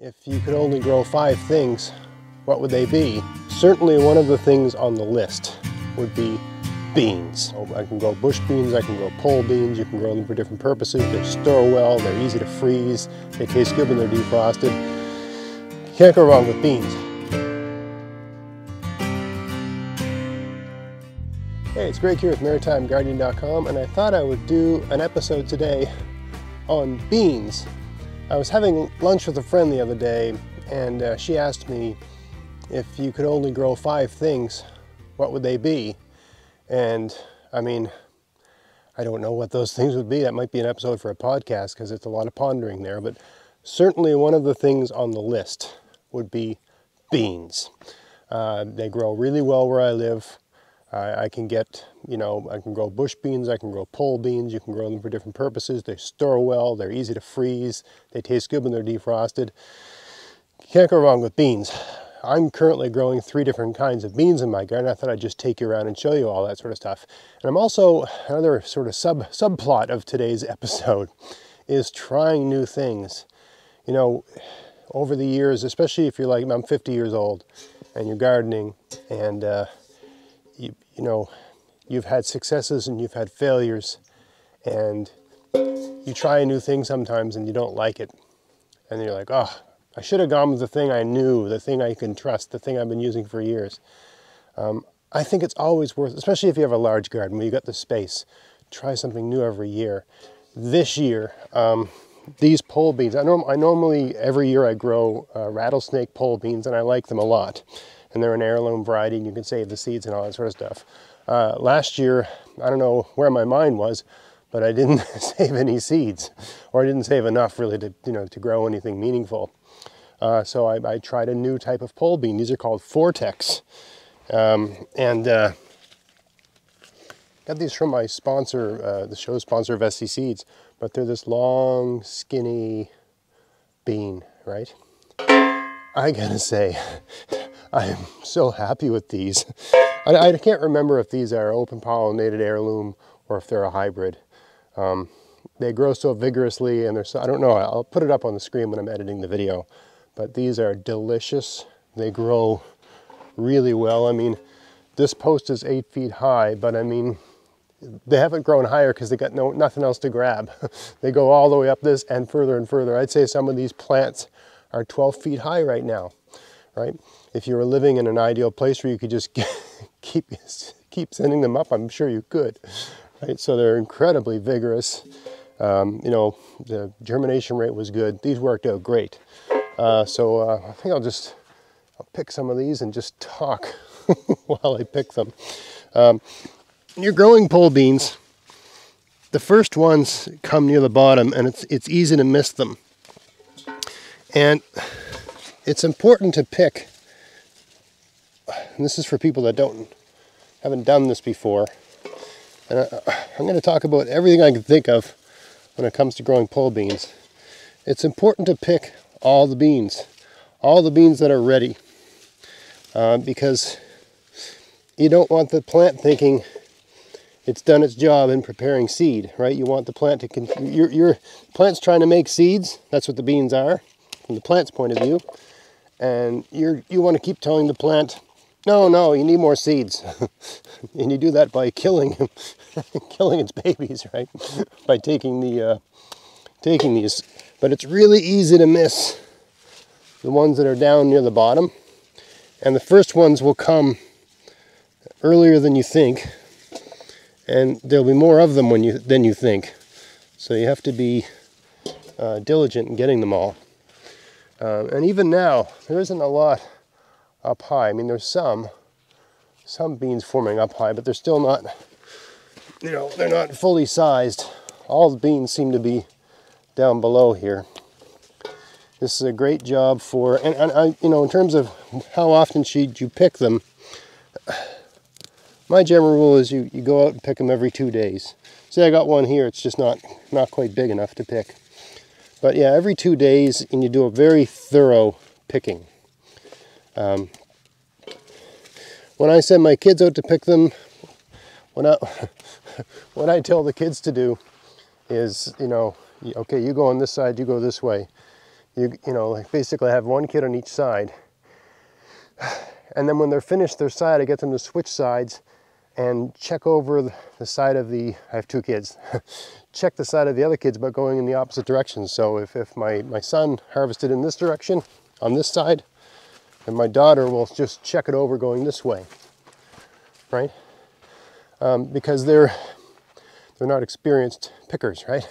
If you could only grow 5 things, what would they be? Certainly one of the things on the list would be beans. I can grow bush beans, I can grow pole beans, you can grow them for different purposes. They store well, they're easy to freeze, they taste good when they're defrosted. You can't go wrong with beans. Hey, it's Greg here with MaritimeGardening.com, and I thought I would do an episode today on beans. I was having lunch with a friend the other day, and she asked me if you could only grow 5 things, what would they be? And I mean, I don't know what those things would be. That might be an episode for a podcast because it's a lot of pondering there, but certainly one of the things on the list would be beans. They grow really well where I live. I can get, I can grow bush beans, I can grow pole beans, you can grow them for different purposes. They store well, they're easy to freeze, they taste good when they're defrosted. You can't go wrong with beans. I'm currently growing 3 different kinds of beans in my garden. I thought I'd just take you around and show you all that sort of stuff. And I'm also, another sort of subplot of today's episode is trying new things. Over the years, especially if you're like, I'm 50 years old and you're gardening and you've had successes and you've had failures, and you try a new thing sometimes and you don't like it. And then you're like, oh, I should have gone with the thing I knew, the thing I can trust, the thing I've been using for years. I think it's always worth, especially if you have a large garden where you got the space, try something new every year. This year, these pole beans, I normally every year I grow rattlesnake pole beans, and I like them a lot. And they're an heirloom variety, and you can save the seeds and all that sort of stuff. Last year, I don't know where my mind was, but I didn't save any seeds, or I didn't save enough really to grow anything meaningful. So I tried a new type of pole bean. These are called Vortex, and got these from my sponsor, the show sponsor of SC Seeds. But they're this long, skinny bean, right? I gotta say, I am so happy with these. I can't remember if these are open pollinated heirloom or if they're a hybrid. They grow so vigorously, and I don't know, I'll put it up on the screen when I'm editing the video. But these are delicious. They grow really well. I mean, this post is 8 feet high, but I mean, they haven't grown higher because they got nothing else to grab. They go all the way up this and further and further. I'd say some of these plants are 12 feet high right now, right? If you were living in an ideal place where you could just keep sending them up, I'm sure you could, right? So they're incredibly vigorous. The germination rate was good. These worked out great. So I think I'll pick some of these and just talk while I pick them. You're growing pole beans. The first ones come near the bottom, and it's easy to miss them. And it's important to pick, and this is for people that haven't done this before. And I'm going to talk about everything I can think of when it comes to growing pole beans. It's important to pick all the beans that are ready, because you don't want the plant thinking it's done its job in preparing seed, right? You want the plant to your plant's trying to make seeds. That's what the beans are from the plant's point of view. And you want to keep telling the plant, no, you need more seeds. And you do that by killing its babies, right? By taking these. But it's really easy to miss the ones that are down near the bottom. And the first ones will come earlier than you think. And there'll be more of them than you think. So you have to be diligent in getting them all. And even now, there isn't a lot up high. I mean, there's some beans forming up high, but they're still not, they're not fully sized. All the beans seem to be down below here. This is a great job for, and I, in terms of how often should you pick them, my general rule is you go out and pick them every 2 days. See, I got one here, it's just not quite big enough to pick. But yeah, every 2 days, and you do a very thorough picking. When I send my kids out to pick them, what I tell the kids to do is, okay, you go on this side, you go this way. you know, like basically I have one kid on each side. And then when they're finished their side, I get them to switch sides and check over the side of the, I have two kids, check the side of the other kids but going in the opposite direction. So if my son harvested in this direction, on this side, and my daughter will just check it over going this way, right? Because they're not experienced pickers, right?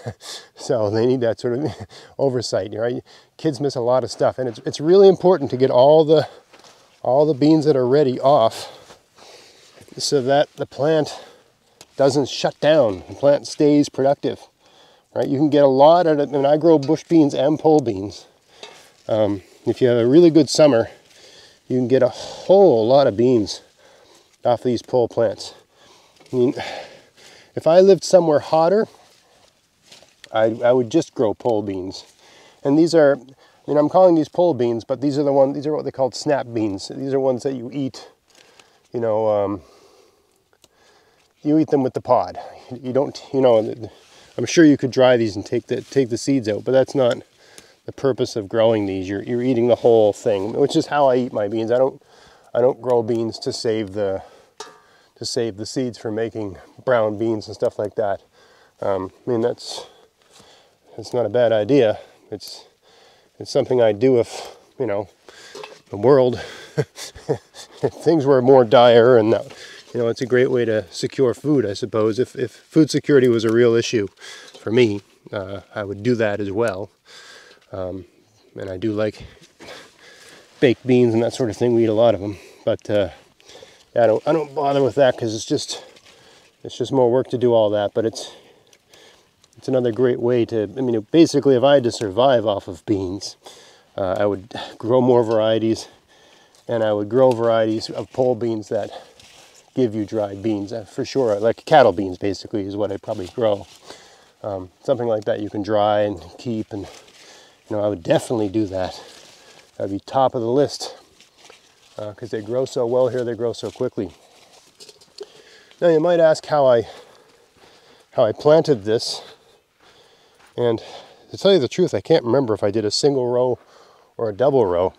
So they need that sort of oversight, right? Kids miss a lot of stuff, and it's really important to get all the beans that are ready off so that the plant doesn't shut down. The plant stays productive, right? You can get a lot out of it. I mean, I grow bush beans and pole beans. If you have a really good summer, you can get a whole lot of beans off these pole plants. I mean, if I lived somewhere hotter, I would just grow pole beans. And these are, I mean, I'm calling these pole beans, but these are the ones, these are what they call snap beans. These are ones that you eat, you know, you eat them with the pod. You don't, you know, I'm sure you could dry these and take the seeds out, but that's not the purpose of growing these. You're eating the whole thing, which is how I eat my beans. I don't grow beans to save the seeds for making brown beans and stuff like that. I mean, that's not a bad idea. It's something I do if, you know, the world, if things were more dire, and that, you know, it's a great way to secure food, I suppose. If food security was a real issue for me, I would do that as well. And I do like baked beans and that sort of thing. We eat a lot of them, but yeah, I don't bother with that because it's just more work to do all that. But it's another great way to, I mean, basically if I had to survive off of beans, I would grow more varieties, and I would grow varieties of pole beans that give you dried beans, for sure. Like cattle beans basically is what I'd probably grow. Something like that you can dry and keep, and you know, I would definitely do that. That'd be top of the list because they grow so well here, they grow so quickly. Now you might ask how I planted this, and to tell you the truth, I can't remember if I did a single row or a double row.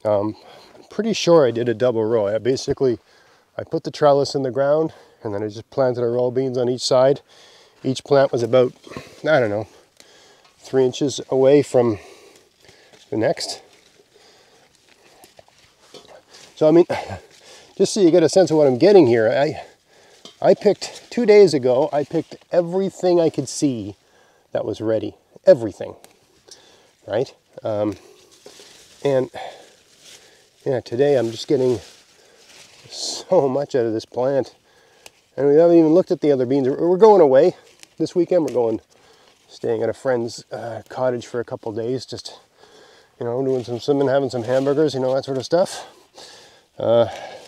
I'm pretty sure I did a double row. I put the trellis in the ground, and then I just planted a row of beans on each side. Each plant was about, I don't know, 3 inches away from the next. So I mean, just so you get a sense of what I'm getting here, I picked, 2 days ago, I picked everything I could see that was ready. Everything, right? And yeah, today I'm just getting so much out of this plant. And we haven't even looked at the other beans. We're going away this weekend. We're going, staying at a friend's cottage for a couple days, just, you know, doing some swimming, having some hamburgers, you know, that sort of stuff.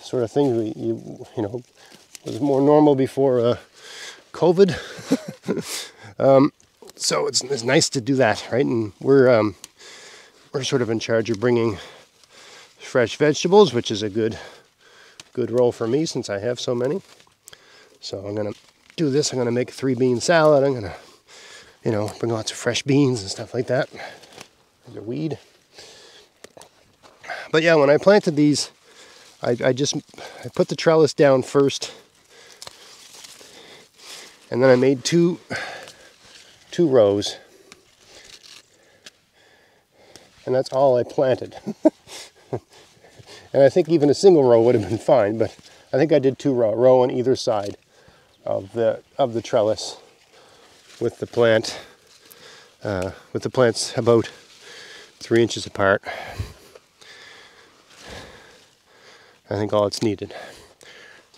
Sort of things you know, was more normal before COVID. So it's nice to do that, right? And we're sort of in charge of bringing fresh vegetables, which is a good role for me since I have so many. So I'm gonna do this. I'm gonna make a 3-bean salad. I'm gonna, you know, bring lots of fresh beans and stuff like that. There's a weed. But yeah, when I planted these, I put the trellis down first, and then I made two rows, and that's all I planted. And I think even a single row would have been fine, but I think I did 2 row on either side of the trellis with the plants about 3 inches apart. I think all it's needed.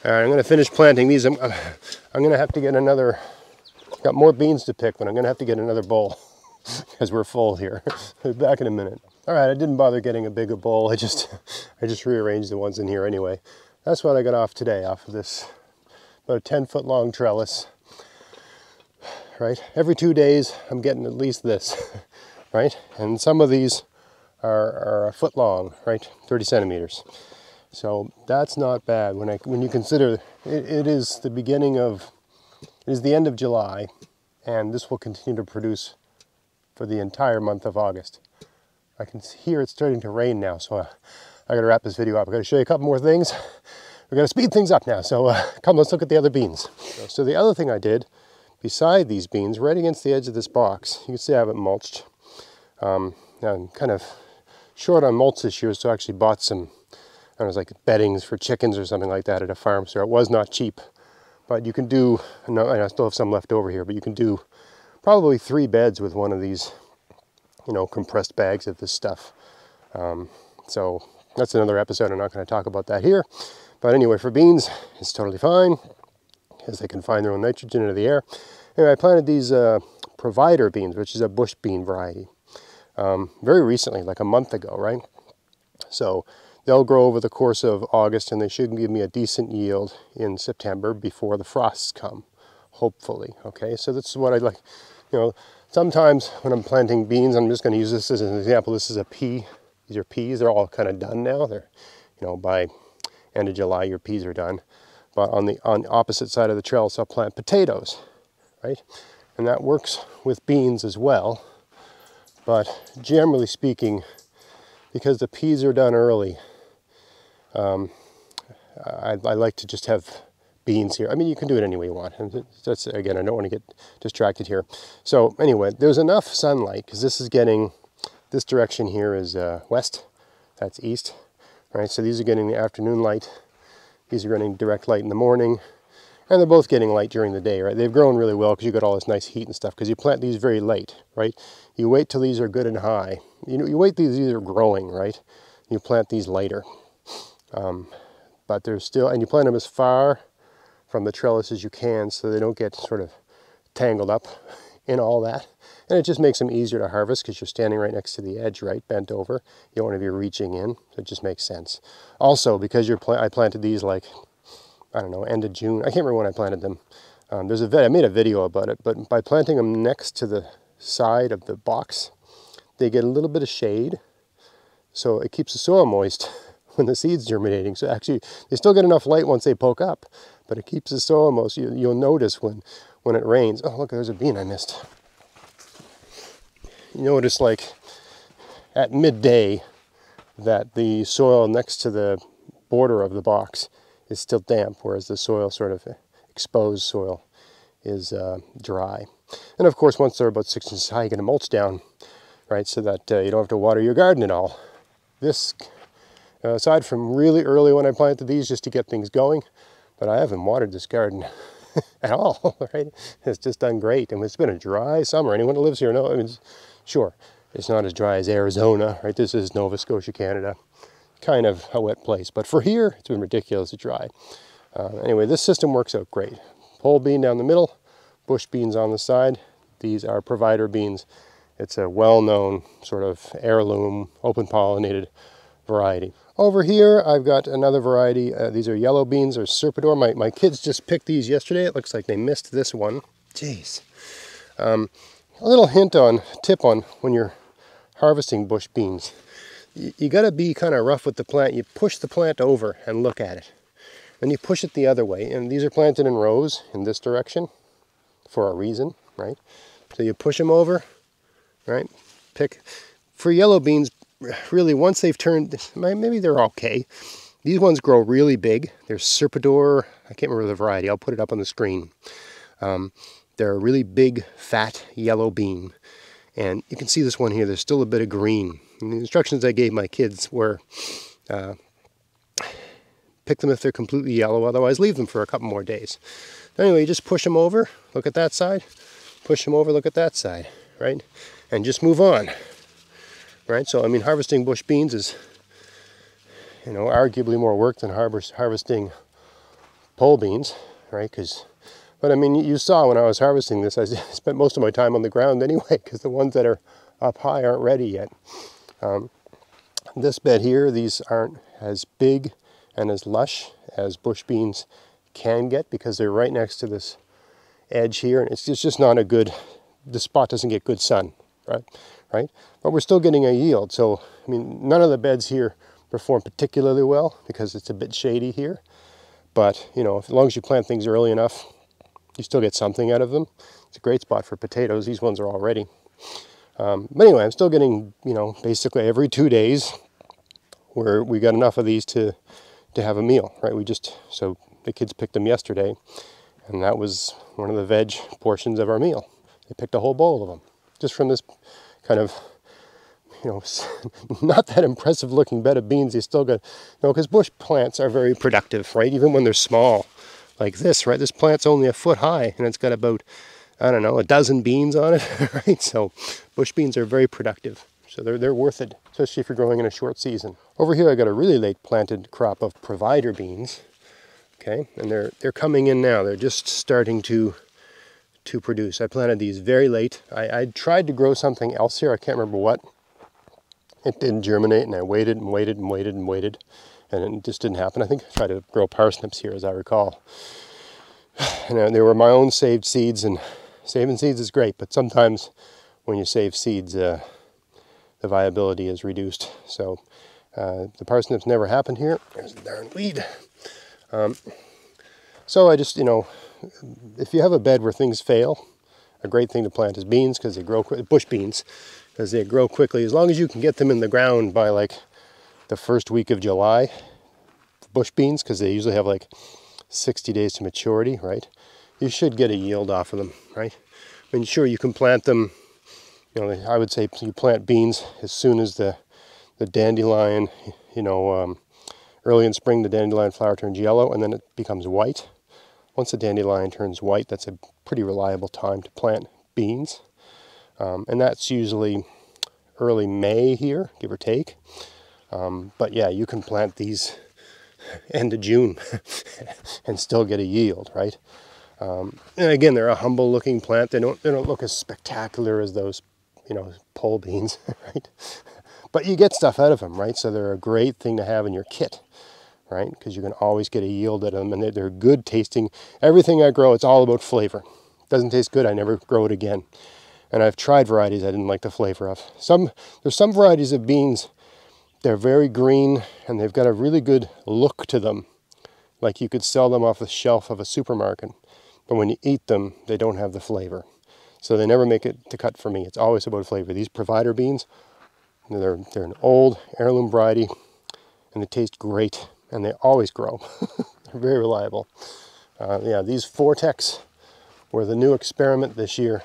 All right, I'm going to finish planting these. I'm going to have to get another. Got more beans to pick, but I'm going to have to get another bowl because we're full here. Back in a minute. All right, I didn't bother getting a bigger bowl. I just rearranged the ones in here anyway. That's what I got off today, off of this about a 10-foot long trellis. Right, every 2 days I'm getting at least this, right? And some of these are a foot long, right? 30 centimeters. So that's not bad when you consider it is the beginning of, it is the end of July, and this will continue to produce for the entire month of August. I can hear it's starting to rain now, so I gotta wrap this video up. I gotta show you a couple more things. We're gonna speed things up now, so come, let's look at the other beans. So the other thing I did, beside these beans, right against the edge of this box, you can see I have it mulched. Now I'm kind of short on mulch this year, so I actually bought some, I don't know, like beddings for chickens or something like that at a farm store. It was not cheap, but you can do, no, and I still have some left over here, but you can do probably 3 beds with one of these, you know, compressed bags of this stuff. So that's another episode. I'm not going to talk about that here. But anyway, for beans, it's totally fine because they can find their own nitrogen into the air. Anyway, I planted these provider beans, which is a bush bean variety, very recently, like a month ago, right? So they'll grow over the course of August, and they should give me a decent yield in September before the frosts come, hopefully. Okay, so that's what I like. You know, sometimes when I'm planting beans, I'm just going to use this as an example. This is a pea. These are peas. They're all kind of done now. They're, you know, by end of July, your peas are done. But on the opposite side of the trellis, I'll plant potatoes, right? And that works with beans as well. But generally speaking, because the peas are done early, I like to just have beans here. I mean, you can do it any way you want. And that's, again, I don't want to get distracted here. So anyway, there's enough sunlight, because this is getting, this direction here is west, that's east, right? So these are getting the afternoon light. These are getting direct light in the morning, and they're both getting light during the day, right? They've grown really well because you got all this nice heat and stuff, because you plant these very late, right? You wait till these are good and high. You wait till these are growing, right? You plant these later. But they're still, and you plant them as far from the trellis as you can so they don't get sort of tangled up in all that. And it just makes them easier to harvest because you're standing right next to the edge, right, bent over. You don't want to be reaching in, so it just makes sense. Also, because I planted these like, I don't know, end of June. I can't remember when I planted them. I made a video about it, but by planting them next to the side of the box, they get a little bit of shade, so it keeps the soil moist when the seed's germinating. So actually, they still get enough light once they poke up, but it keeps the soil moist. You'll notice when it rains. Oh, look, there's a bean I missed. You notice, like, at midday that the soil next to the border of the box is still damp, whereas the soil, sort of exposed soil, is dry. And of course, once they're about 6 inches high, you get a mulch down, right, so that you don't have to water your garden at all. This, aside from really early when I planted these just to get things going, but I haven't watered this garden at all, right? It's just done great, and it's been a dry summer. Anyone who lives here knows. I mean, sure, it's not as dry as Arizona, right? This is Nova Scotia, Canada. Kind of a wet place, but for here, it's been ridiculously dry. Anyway, this system works out great. Pole bean down the middle, bush beans on the side. These are provider beans. It's a well-known sort of heirloom, open pollinated variety. Over here, I've got another variety. These are yellow beans, or serpador. My kids just picked these yesterday. It looks like they missed this one. Jeez. A little tip on when you're harvesting bush beans. You got to be kind of rough with the plant. You push the plant over and look at it. Then you push it the other way. And these are planted in rows in this direction for a reason, right? So you push them over, right? For yellow beans, really, once they've turned, maybe they're okay. These ones grow really big. They're serpador. I can't remember the variety. I'll put it up on the screen. They're a really big, fat, yellow bean. And you can see this one here. There's still a bit of green. And the instructions I gave my kids were pick them if they're completely yellow. Otherwise, leave them for a couple more days. Anyway, you just push them over. Look at that side. Push them over. Look at that side. Right? And just move on. Right? So, I mean, harvesting bush beans is, you know, arguably more work than harvesting pole beans. Right? But I mean, you saw when I was harvesting this, I spent most of my time on the ground anyway, because the ones that are up high aren't ready yet. This bed here, these aren't as big and as lush as bush beans can get, because they're right next to this edge here, and it's just not a good, the spot doesn't get good sun, right? But we're still getting a yield. So, I mean, none of the beds here perform particularly well because it's a bit shady here. But, you know, as long as you plant things early enough, you still get something out of them. It's a great spot for potatoes. These ones are all ready. But anyway, I'm still getting, you know, basically every 2 days where we got enough of these to have a meal, right? So the kids picked them yesterday, and that was one of the veg portions of our meal. They picked a whole bowl of them, just from this kind of, you know, not that impressive looking bed of beans. They still got, you know, because bush plants are very productive, right? Even when they're small, like this, right? This plant's only a foot high, and it's got about, I don't know, a dozen beans on it, right? So bush beans are very productive. So they're worth it, especially if you're growing in a short season. Over here I got a really late planted crop of provider beans, okay? And they're coming in now. They're just starting to produce. I planted these very late. I tried to grow something else here. I can't remember what. It didn't germinate, and I waited and waited and waited and waited, and it just didn't happen. I think I tried to grow parsnips here, as I recall. And they were my own saved seeds, and saving seeds is great, but sometimes when you save seeds, the viability is reduced. So the parsnips never happened here. There's a darn weed. So I just, you know, if you have a bed where things fail, a great thing to plant is beans, because they grow quick. Bush beans, because they grow quickly. As long as you can get them in the ground by like the first week of July, bush beans, because they usually have like 60 days to maturity, right? You should get a yield off of them, right? I mean, sure, you can plant them, you know, I would say you plant beans as soon as the dandelion, you know, early in spring, the dandelion flower turns yellow, and then it becomes white. Once the dandelion turns white, that's a pretty reliable time to plant beans. And that's usually early May here, give or take. But yeah, you can plant these end of June and still get a yield, right? And again, they're a humble looking plant. They don't look as spectacular as those, you know, pole beans, right? But you get stuff out of them, right? So they're a great thing to have in your kit, right? Because you can always get a yield out of them, and they're good tasting. Everything I grow, it's all about flavor. Doesn't taste good, I never grow it again. And I've tried varieties I didn't like the flavor of. There's some varieties of beans, they're very green, and they've got a really good look to them. Like you could sell them off the shelf of a supermarket. But when you eat them, they don't have the flavor. So they never make it to cut for me. It's always about flavor. These provider beans, they're an old heirloom variety, and they taste great, and they always grow. They're very reliable. Yeah, these Vortex were the new experiment this year.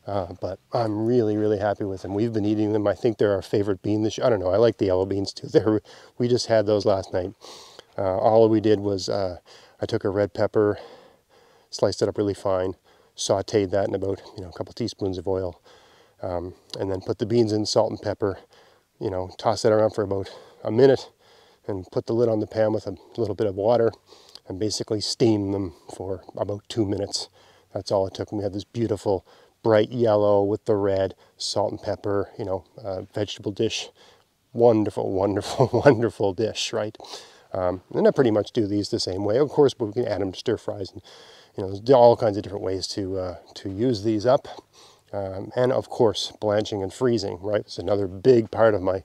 But I'm really, really happy with them. We've been eating them. I think they're our favorite bean this year. I don't know. I like the yellow beans too. We just had those last night. All we did was I took a red pepper, sliced it up really fine, sauteed that in about, you know, a couple teaspoons of oil, and then put the beans in, salt and pepper, you know, toss that around for about a minute, and put the lid on the pan with a little bit of water, and basically steam them for about 2 minutes. That's all it took. And we had this beautiful bright yellow with the red, salt and pepper, you know, vegetable dish. Wonderful, wonderful, wonderful dish, right? And I pretty much do these the same way. Of course, but we can add them to stir fries, and you know, there's all kinds of different ways to use these up. And of course, blanching and freezing, right? It's another big part of my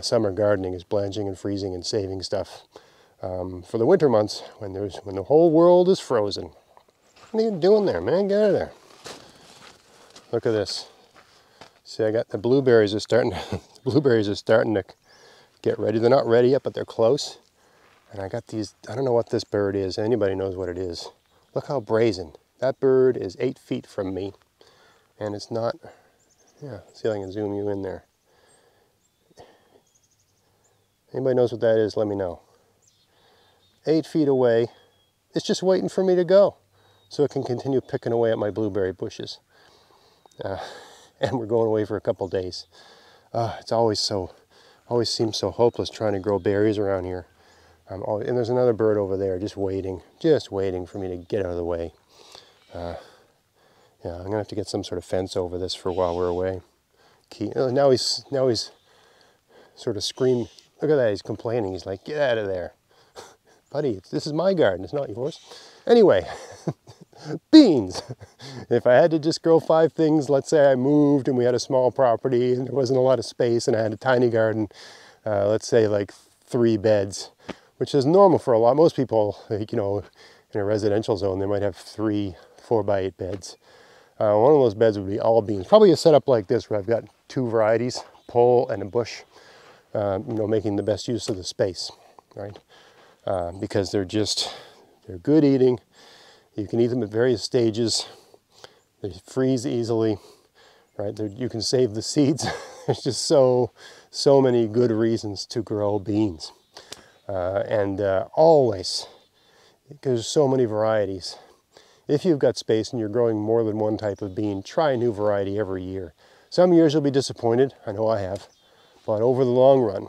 summer gardening, is blanching and freezing and saving stuff for the winter months when the whole world is frozen. What are you doing there, man? Get out of there. Look at this. See, I got the blueberries are starting to get ready. They're not ready yet, but they're close. And I got these, I don't know what this bird is. Anybody knows what it is. Look how brazen. That bird is 8 feet from me. And it's not, yeah, see if I can zoom you in there. Anybody knows what that is, let me know. 8 feet away. It's just waiting for me to go, so it can continue picking away at my blueberry bushes. And we're going away for a couple days. It's always seems so hopeless trying to grow berries around here. And there's another bird over there just waiting for me to get out of the way. Yeah, I'm gonna have to get some sort of fence over this for while we're away. Now he's sort of screaming. Look at that, he's complaining. He's like, get out of there. Buddy, this is my garden, it's not yours. Anyway, beans. If I had to just grow 5 things, let's say I moved and we had a small property and there wasn't a lot of space and I had a tiny garden, let's say like 3 beds, which is normal for most people, like, you know, in a residential zone, they might have 3 4x8 beds. One of those beds would be all beans. Probably a setup like this where I've got 2 varieties, pole and a bush, you know, making the best use of the space, right? Because they're good eating. You can eat them at various stages. They freeze easily, right? You can save the seeds. There's just so many good reasons to grow beans. Always, because there's so many varieties. If you've got space and you're growing more than one type of bean, try a new variety every year. Some years you'll be disappointed, I know I have, but over the long run,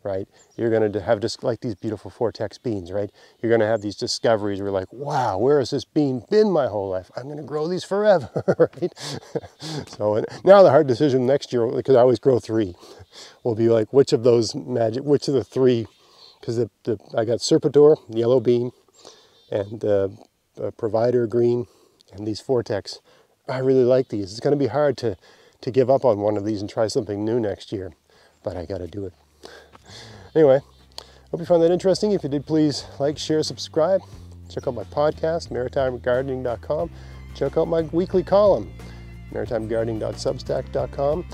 right, you're going to have just like these beautiful Vortex beans, right? You're going to have these discoveries where you're like, wow, where has this bean been my whole life? I'm going to grow these forever, right? So now the hard decision next year, because I always grow 3, will be like, which of the 3, because I got Serpator, yellow bean, and Provider green, and these Vortex. I really like these. It's going to be hard to give up on one of these and try something new next year, but I got to do it. Anyway, hope you found that interesting. If you did, please like, share, subscribe. Check out my podcast, maritimegardening.com. Check out my weekly column, maritimegardening.substack.com.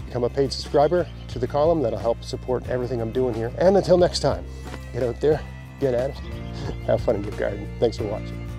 Become a paid subscriber to the column. That'll help support everything I'm doing here. And until next time, get out there, get at it, have fun in your garden. Thanks for watching.